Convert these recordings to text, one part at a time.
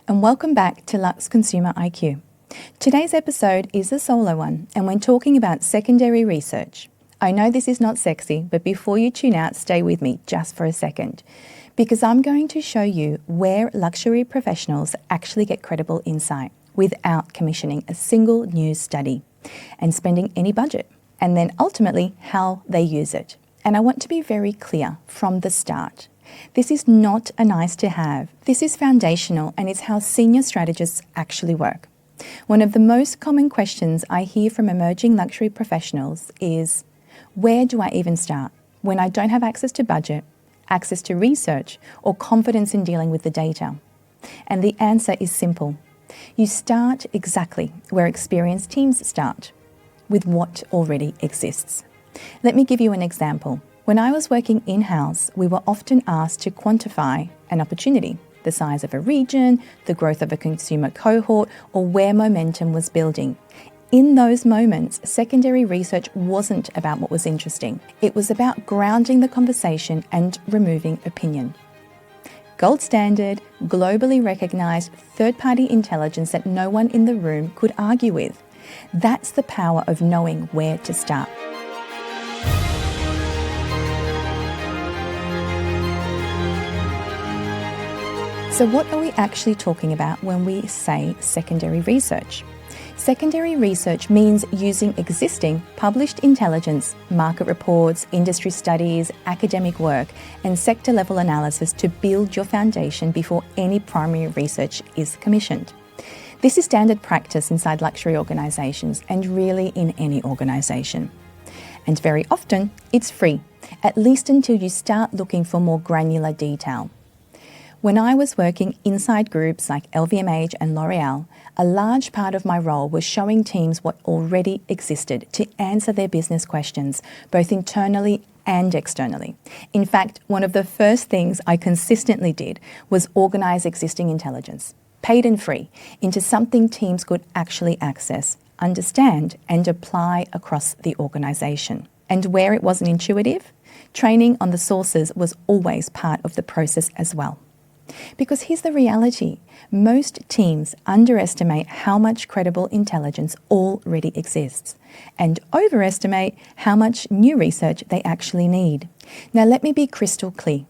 and welcome back to Luxe Consumer IQ. Today's episode is a solo one, and we're talking about secondary research. I know this is not sexy, but before you tune out, stay with me just for a second, because I'm going to show you where luxury professionals actually get credible insight without commissioning a single news study and spending any budget, and then ultimately how they use it. And I want to be very clear from the start. This is not a nice to have. This is foundational, and it's how senior strategists actually work. One of the most common questions I hear from emerging luxury professionals is, where do I even start when I don't have access to budget, access to research, or confidence in dealing with the data? And the answer is simple. You start exactly where experienced teams start, with what already exists. Let me give you an example. When I was working in-house, we were often asked to quantify an opportunity, the size of a region, the growth of a consumer cohort, or where momentum was building. In those moments, secondary research wasn't about what was interesting. It was about grounding the conversation and removing opinion. Gold standard, globally recognized third-party intelligence that no one in the room could argue with. That's the power of knowing where to start. So what are we actually talking about when we say secondary research? Secondary research means using existing published intelligence, market reports, industry studies, academic work, and sector-level analysis to build your foundation before any primary research is commissioned. This is standard practice inside luxury organisations and really in any organisation. And very often, it's free, at least until you start looking for more granular detail. When I was working inside groups like LVMH and L'Oreal, a large part of my role was showing teams what already existed to answer their business questions, both internally and externally. In fact, one of the first things I consistently did was organise existing intelligence, paid and free, into something teams could actually access, understand, and apply across the organisation. And where it wasn't intuitive, training on the sources was always part of the process as well. Because here's the reality, most teams underestimate how much credible intelligence already exists and overestimate how much new research they actually need. Now let me be crystal clear.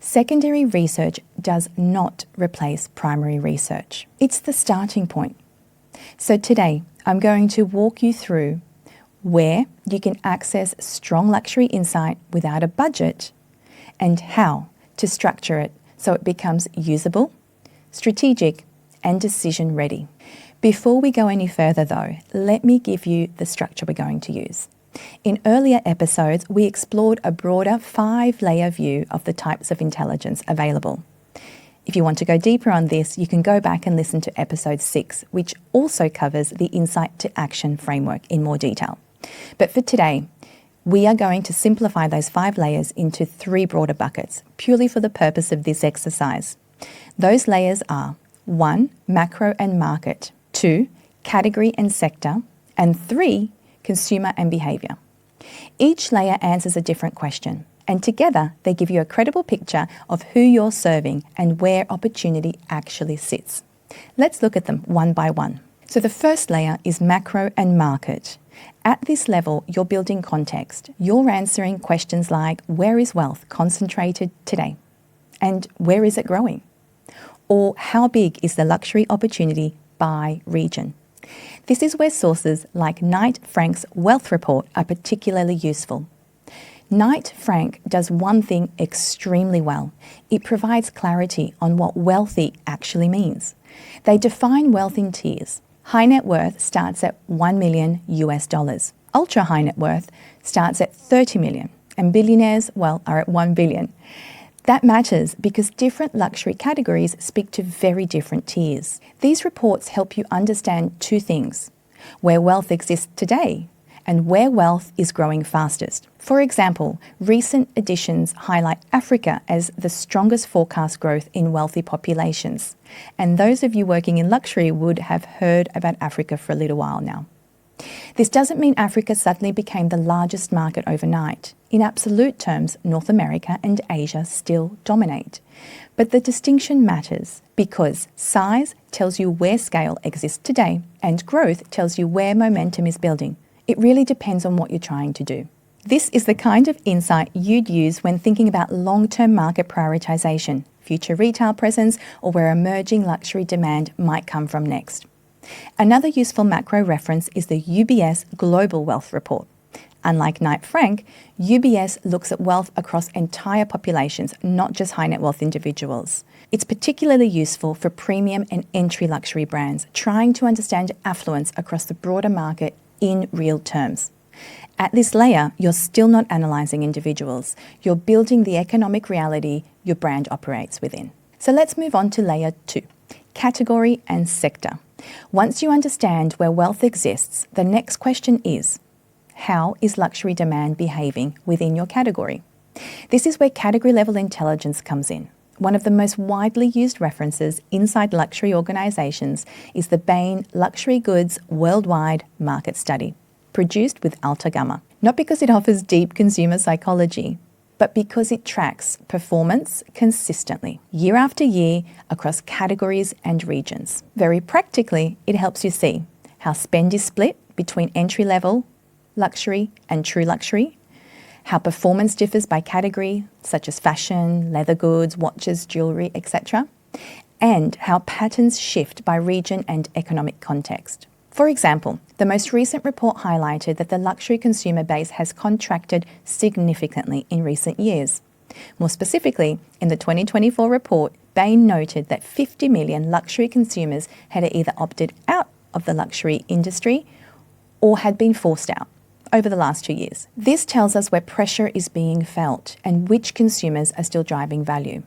Secondary research does not replace primary research. It's the starting point. So today, I'm going to walk you through where you can access strong luxury insight without a budget and how to structure it so it becomes usable, strategic, and decision-ready. Before we go any further though, let me give you the structure we're going to use. In earlier episodes, we explored a broader 5-layer view of the types of intelligence available. If you want to go deeper on this, you can go back and listen to episode 6, which also covers the insight to action framework in more detail. But for today, we are going to simplify those 5 layers into 3 broader buckets, purely for the purpose of this exercise. Those layers are 1, macro and market, 2, category and sector, and 3, consumer and behaviour. Each layer answers a different question, and together they give you a credible picture of who you're serving and where opportunity actually sits. Let's look at them one by one. So the first layer is macro and market. At this level, you're building context. You're answering questions like, where is wealth concentrated today? And where is it growing? Or how big is the luxury opportunity by region? This is where sources like Knight Frank's Wealth Report are particularly useful. Knight Frank does one thing extremely well. It provides clarity on what wealthy actually means. They define wealth in tiers. High net worth starts at $1 million US. Ultra high net worth starts at 30 million, and billionaires, well, are at 1 billion. That matters because different luxury categories speak to very different tiers. These reports help you understand 2 things: where wealth exists today and where wealth is growing fastest. For example, recent editions highlight Africa as the strongest forecast growth in wealthy populations. And those of you working in luxury would have heard about Africa for a little while now. This doesn't mean Africa suddenly became the largest market overnight. In absolute terms, North America and Asia still dominate. But the distinction matters because size tells you where scale exists today and growth tells you where momentum is building. It really depends on what you're trying to do. This is the kind of insight you'd use when thinking about long-term market prioritization, future retail presence, or where emerging luxury demand might come from next. Another useful macro reference is the UBS Global Wealth Report. Unlike Knight Frank, UBS looks at wealth across entire populations, not just high net worth individuals. It's particularly useful for premium and entry luxury brands, trying to understand affluence across the broader market in real terms. At this layer, you're still not analysing individuals. You're building the economic reality your brand operates within. So let's move on to layer 2, category and sector. Once you understand where wealth exists, the next question is, how is luxury demand behaving within your category? This is where category level intelligence comes in. One of the most widely used references inside luxury organisations is the Bain Luxury Goods Worldwide Market Study, produced with Altagamma. Not because it offers deep consumer psychology, but because it tracks performance consistently, year after year, across categories and regions. Very practically, it helps you see how spend is split between entry-level, luxury and true luxury, how performance differs by category, such as fashion, leather goods, watches, jewellery, etc., and how patterns shift by region and economic context. For example, the most recent report highlighted that the luxury consumer base has contracted significantly in recent years. More specifically, in the 2024 report, Bain noted that 50 million luxury consumers had either opted out of the luxury industry or had been forced out over the last 2 years. This tells us where pressure is being felt and which consumers are still driving value.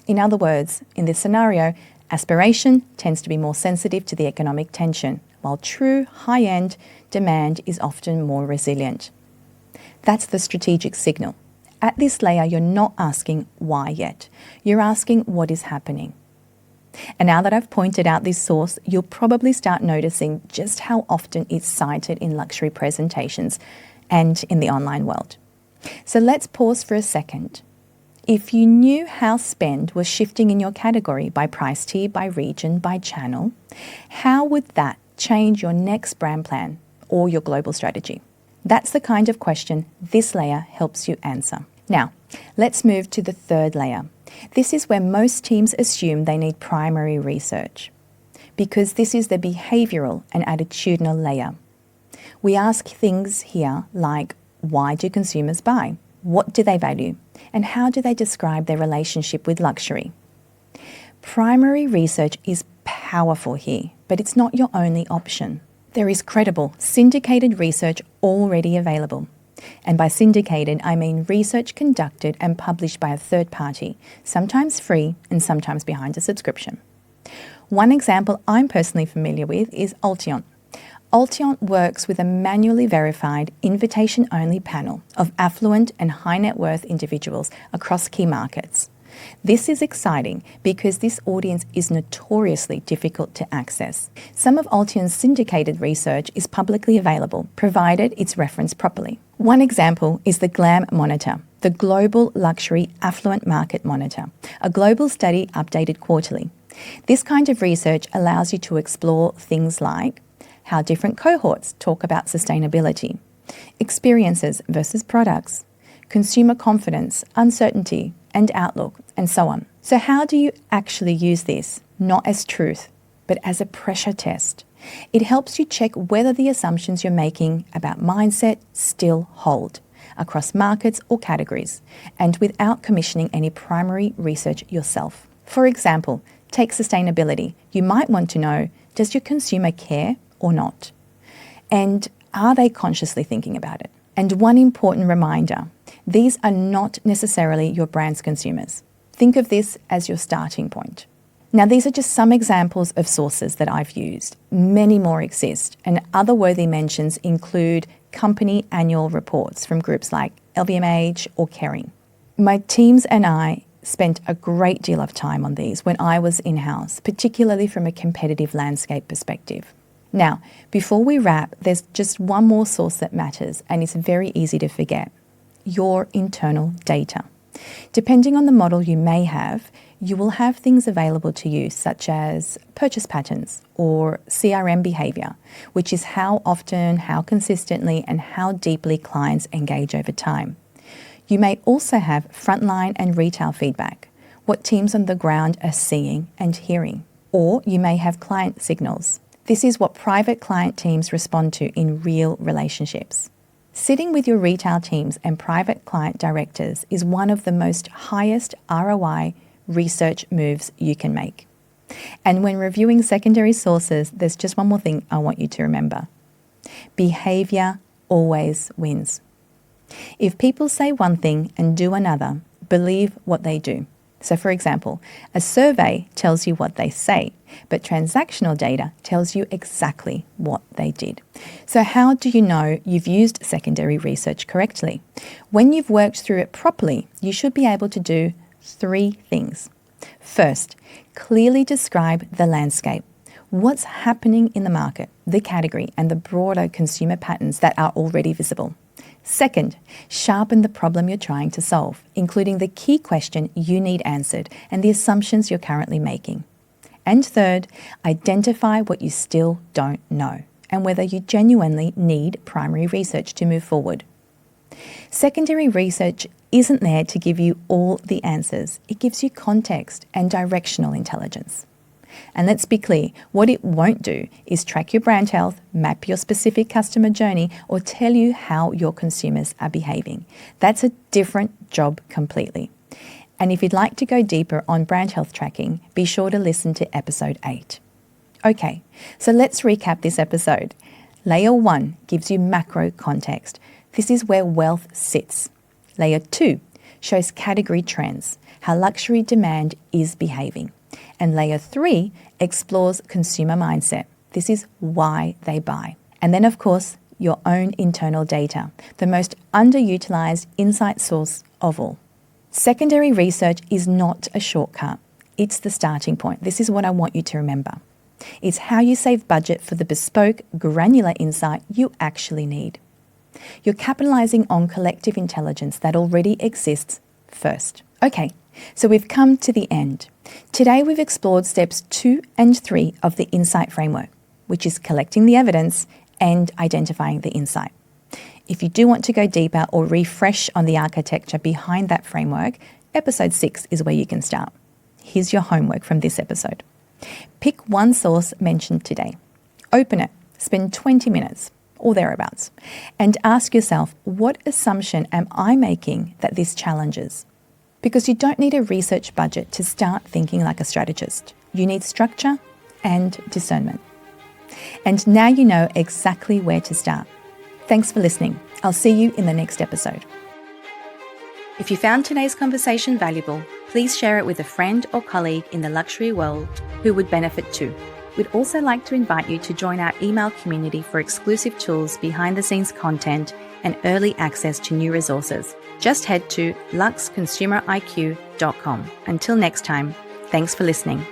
In other words, in this scenario, aspiration tends to be more sensitive to the economic tension, while true high-end demand is often more resilient. That's the strategic signal. At this layer, you're not asking why yet. You're asking what is happening. And now that I've pointed out this source, you'll probably start noticing just how often it's cited in luxury presentations and in the online world. So let's pause for a second. If you knew how spend was shifting in your category by price tier, by region, by channel, how would that change your next brand plan or your global strategy? That's the kind of question this layer helps you answer. Now, let's move to the third layer. This is where most teams assume they need primary research, because this is the behavioural and attitudinal layer. We ask things here like, why do consumers buy? What do they value? And how do they describe their relationship with luxury? Primary research is powerful here, but it's not your only option. There is credible, syndicated research already available. And by syndicated, I mean research conducted and published by a third party, sometimes free and sometimes behind a subscription. One example I'm personally familiar with is Altagamma. Altagamma works with a manually verified, invitation-only panel of affluent and high net worth individuals across key markets. This is exciting because this audience is notoriously difficult to access. Some of Altagamma's syndicated research is publicly available, provided it's referenced properly. One example is the GLAM monitor, the Global Luxury Affluent Market Monitor, a global study updated quarterly. This kind of research allows you to explore things like how different cohorts talk about sustainability, experiences versus products, consumer confidence, uncertainty, and outlook, and so on. So how do you actually use this? Not as truth, but as a pressure test. It helps you check whether the assumptions you're making about mindset still hold across markets or categories, and without commissioning any primary research yourself. For example, take sustainability. You might want to know, does your consumer care or not? And are they consciously thinking about it? And one important reminder, these are not necessarily your brand's consumers. Think of this as your starting point. Now, these are just some examples of sources that I've used. Many more exist, and other worthy mentions include company annual reports from groups like LVMH or Kering. My teams and I spent a great deal of time on these when I was in-house, particularly from a competitive landscape perspective. Now, before we wrap, there's just one more source that matters, and it's very easy to forget: your internal data. Depending on the model you may have, you will have things available to you such as purchase patterns or CRM behaviour, which is how often, how consistently, and how deeply clients engage over time. You may also have frontline and retail feedback, what teams on the ground are seeing and hearing. Or you may have client signals. This is what private client teams respond to in real relationships. Sitting with your retail teams and private client directors is one of the most highest ROI research moves you can make. And when reviewing secondary sources, there's just one more thing I want you to remember. Behaviour always wins. If people say one thing and do another, believe what they do. So for example, a survey tells you what they say, but transactional data tells you exactly what they did. So how do you know you've used secondary research correctly? When you've worked through it properly, you should be able to do 3 things. First, clearly describe the landscape. What's happening in the market, the category, and the broader consumer patterns that are already visible. Second, sharpen the problem you're trying to solve, including the key question you need answered and the assumptions you're currently making. And third, identify what you still don't know and whether you genuinely need primary research to move forward. Secondary research isn't there to give you all the answers. It gives you context and directional intelligence. And let's be clear, what it won't do is track your brand health, map your specific customer journey, or tell you how your consumers are behaving. That's a different job completely. And if you'd like to go deeper on brand health tracking, be sure to listen to episode 8. Okay, so let's recap this episode. Layer 1 gives you macro context. This is where wealth sits. Layer 2 shows category trends, how luxury demand is behaving. And layer 3 explores consumer mindset. This is why they buy. And then, of course, your own internal data, the most underutilized insight source of all. Secondary research is not a shortcut. It's the starting point. This is what I want you to remember. It's how you save budget for the bespoke, granular insight you actually need. You're capitalizing on collective intelligence that already exists first. Okay, so we've come to the end. Today we've explored steps 2 and 3 of the insight framework, which is collecting the evidence and identifying the insight. If you do want to go deeper or refresh on the architecture behind that framework, episode 6 is where you can start. Here's your homework from this episode. Pick one source mentioned today. Open it, spend 20 minutes or thereabouts, and ask yourself, what assumption am I making that this challenges? Because you don't need a research budget to start thinking like a strategist. You need structure and discernment. And now you know exactly where to start. Thanks for listening. I'll see you in the next episode. If you found today's conversation valuable, please share it with a friend or colleague in the luxury world who would benefit too. We'd also like to invite you to join our email community for exclusive tools, behind-the-scenes content, and early access to new resources. Just head to luxeconsumeriq.com. Until next time, thanks for listening.